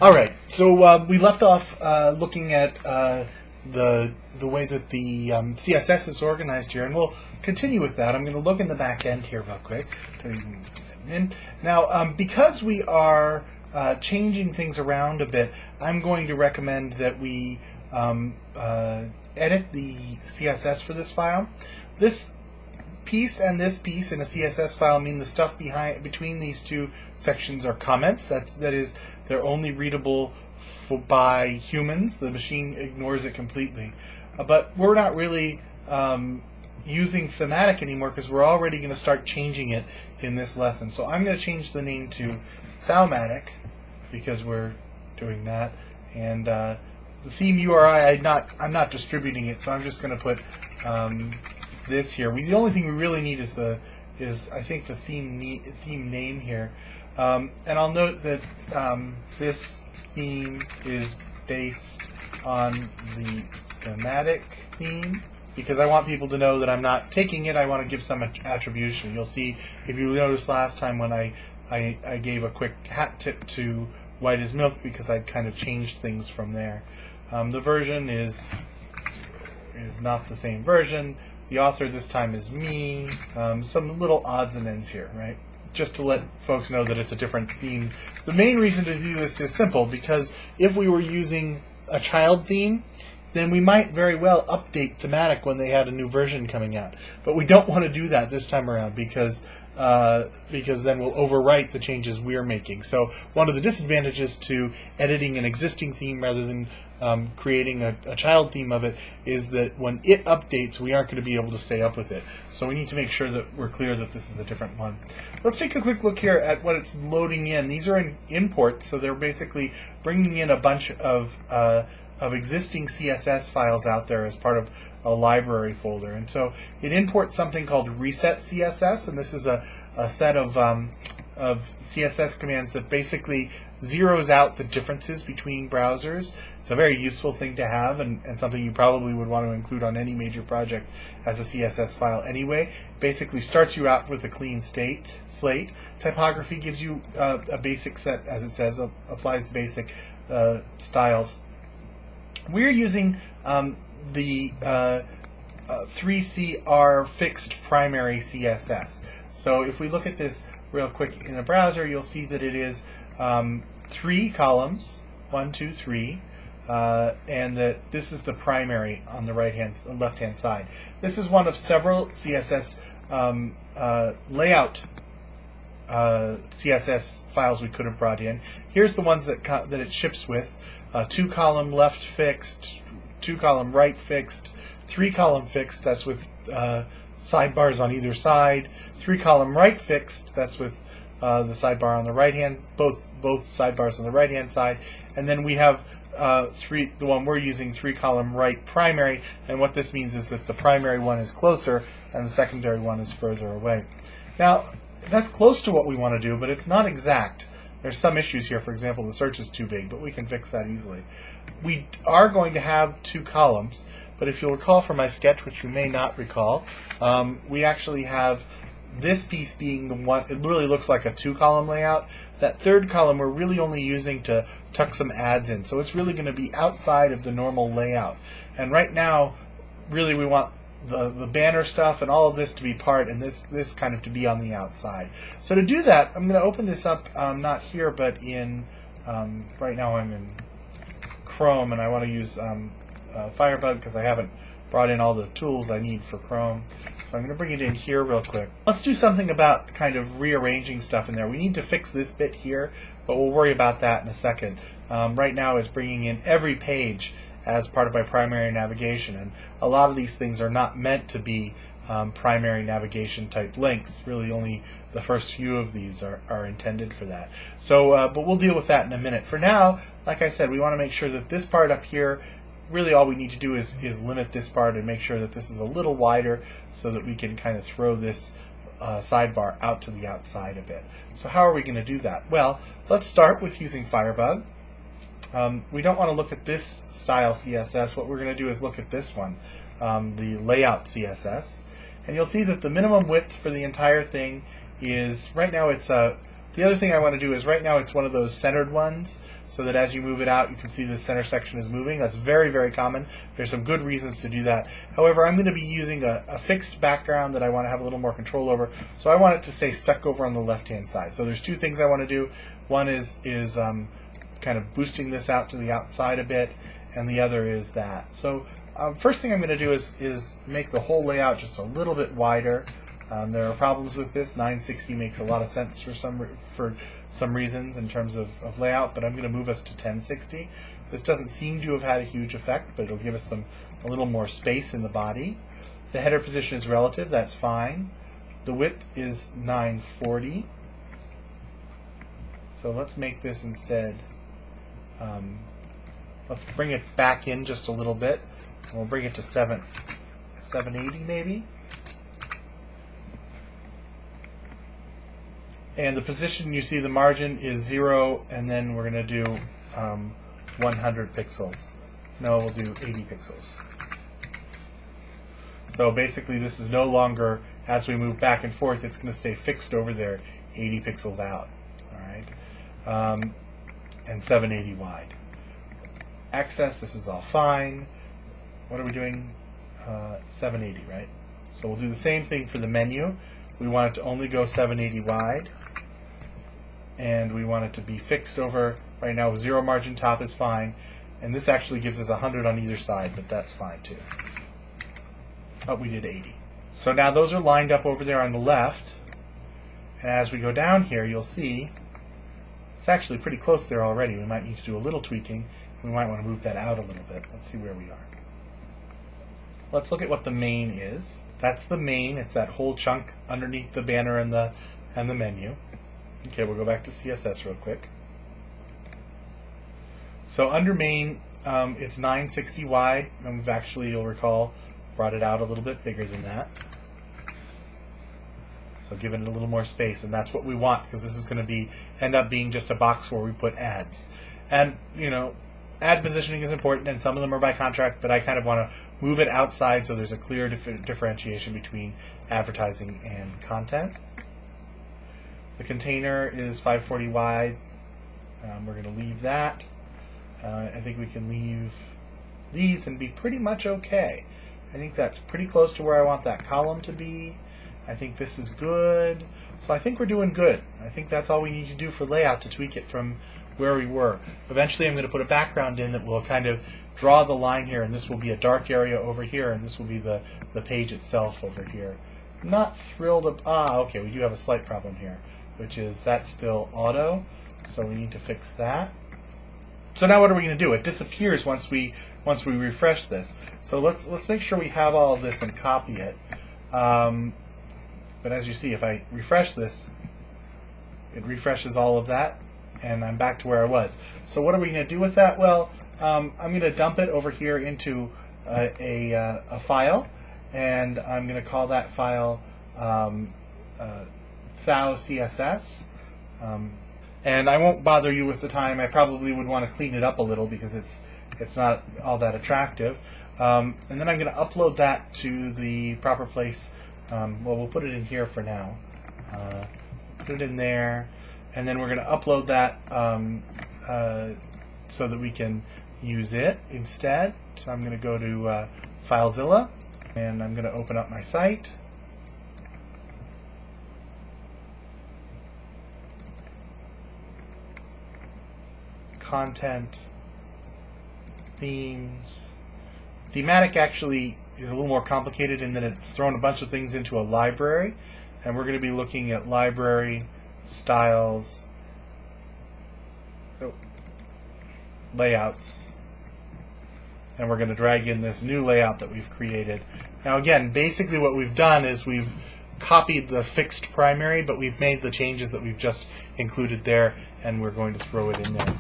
All right, so we left off looking at the way that the CSS is organized here, and we'll continue with that. I'm going to look in the back end here real quick. Now, because we are changing things around a bit, I'm going to recommend that we edit the CSS for this file. This piece and this piece in a CSS file mean the stuff between these two sections are comments. That is, they're only readable by humans. The machine ignores it completely. But we're not really using thematic anymore because we're already going to start changing it in this lesson. So I'm going to change the name to Thaumatic because we're doing that. And the theme URI, I'm not distributing it, so I'm just going to put this here. The only thing we really need is I think the theme name here. And I'll note that this theme is based on the thematic theme because I want people to know that I'm not taking it. I want to give some attribution. You'll see, if you noticed last time when I gave a quick hat tip to White as Milk because I'd kind of changed things from there. The version is not the same version. The author this time is me. Some little odds and ends here, right? Just to let folks know that it's a different theme. The main reason to do this is simple, because if we were using a child theme, then we might very well update thematic when they had a new version coming out. But we don't want to do that this time around because then we'll overwrite the changes we're making. So one of the disadvantages to editing an existing theme rather than creating a child theme of it is that when it updates, we aren't going to be able to stay up with it. So we need to make sure that we're clear that this is a different one. Let's take a quick look here at what it's loading in. These are in imports, so they're basically bringing in a bunch of existing CSS files out there as part of a library folder. And so it imports something called reset CSS, and this is a set of CSS commands that basically zeroes out the differences between browsers. It's a very useful thing to have, and something you probably would want to include on any major project as a CSS file anyway. Basically starts you out with a clean slate. Typography gives you a basic set, as it says, applies the basic styles. We're using the 3CR fixed primary CSS. So if we look at this real quick in a browser, you'll see that it is 3 columns, 1, 2, 3, and that this is the primary on the left-hand side. This is one of several CSS layout CSS files we could have brought in. Here's the ones that it ships with: 2-column left fixed, 2-column right fixed, 3-column fixed. That's with sidebars on either side. 3-column right fixed. That's with the sidebar on the right hand, both sidebars on the right hand side. And then we have the one we're using, 3-column right primary. And what this means is that the primary one is closer and the secondary one is further away. Now, that's close to what we want to do, but it's not exact. There's some issues here. For example, the search is too big, but we can fix that easily. We are going to have 2 columns, but if you'll recall from my sketch, which you may not recall, we actually have this piece being the one. It really looks like a 2-column layout. That 3rd column we're really only using to tuck some ads in, so it's really going to be outside of the normal layout. And right now, really we want the banner stuff and all of this to be part, and this kind of to be on the outside. So to do that, I'm going to open this up, not here, but in right now I'm in Chrome, and I want to use Firebug because I haven't brought in all the tools I need for Chrome. So I'm going to bring it in here real quick. Let's do something about kind of rearranging stuff in there. We need to fix this bit here, but we'll worry about that in a second. Right now is bringing in every page as part of my primary navigation, and a lot of these things are not meant to be primary navigation type links. Really only the first few of these are intended for that. So, but we'll deal with that in a minute. For now, like I said, we want to make sure that this part up here, really all we need to do is limit this part and make sure that this is a little wider so that we can kind of throw this sidebar out to the outside a bit. So how are we going to do that? Well, let's start with using Firebug. We don't want to look at this style CSS. What we're going to do is look at this one, the layout CSS. And you'll see that the minimum width for the entire thing is, right now it's The other thing I want to do is right now it's one of those centered ones, so that as you move it out, you can see the center section is moving. That's very, very common. There's some good reasons to do that. However, I'm going to be using a fixed background that I want to have a little more control over, so I want it to stay stuck over on the left-hand side. So there's two things I want to do. One is kind of boosting this out to the outside a bit, and the other is that. So first thing I'm going to do is make the whole layout just a little bit wider. There are problems with this. 960 makes a lot of sense for some reasons in terms of layout, but I'm going to move us to 1060. This doesn't seem to have had a huge effect, but it'll give us a little more space in the body. The header position is relative, that's fine. The width is 940. So let's make this instead, let's bring it back in just a little bit. And we'll bring it to 780 maybe. And the position, you see the margin is 0, and then we're going to do 100 pixels. No, we'll do 80 pixels. So basically this is no longer, as we move back and forth, it's going to stay fixed over there 80 pixels out. All right, and 780 wide. Access, this is all fine. What are we doing? 780, right? So we'll do the same thing for the menu. We want it to only go 780 wide. And we want it to be fixed over, right now 0 margin top is fine, and this actually gives us 100 on either side, but that's fine too. Oh, we did 80. So now those are lined up over there on the left, and as we go down here you'll see it's actually pretty close there already. We might need to do a little tweaking. We might want to move that out a little bit. Let's see where we are. Let's look at what the main is. That's the main. It's that whole chunk underneath the banner and the menu. Okay, we'll go back to CSS real quick. So under main, it's 960 wide, and we've actually, you'll recall, brought it out a little bit bigger than that. So giving it a little more space, and that's what we want, because this is going to end up being just a box where we put ads. And, you know, ad positioning is important, and some of them are by contract, but I kind of want to move it outside so there's a clear differentiation between advertising and content. The container is 540 wide. We're going to leave that. I think we can leave these and be pretty much okay. I think that's pretty close to where I want that column to be. I think this is good. So I think we're doing good. I think that's all we need to do for layout to tweak it from where we were. Eventually I'm going to put a background in that will kind of draw the line here, and this will be a dark area over here, and this will be the page itself over here. I'm not thrilled okay, we do have a slight problem here, which is that's still auto, so we need to fix that. So now what are we going to do? It disappears once we refresh this. So let's make sure we have all of this and copy it. But as you see, if I refresh this, it refreshes all of that, and I'm back to where I was. So what are we going to do with that? Well, I'm going to dump it over here into a file, and I'm going to call that file thou CSS, and I won't bother you with the time. I probably would want to clean it up a little because it's not all that attractive. And then I'm going to upload that to the proper place. Well, we'll put it in here for now. Put it in there, and then we're going to upload that so that we can use it instead. So I'm going to go to FileZilla, and I'm going to open up my site. Content, themes. Thematic actually is a little more complicated in that it's thrown a bunch of things into a library, and we're going to be looking at library, styles, layouts, and we're going to drag in this new layout that we've created. Now again, basically what we've done is we've copied the fixed primary, but we've made the changes that we've just included there, and we're going to throw it in there.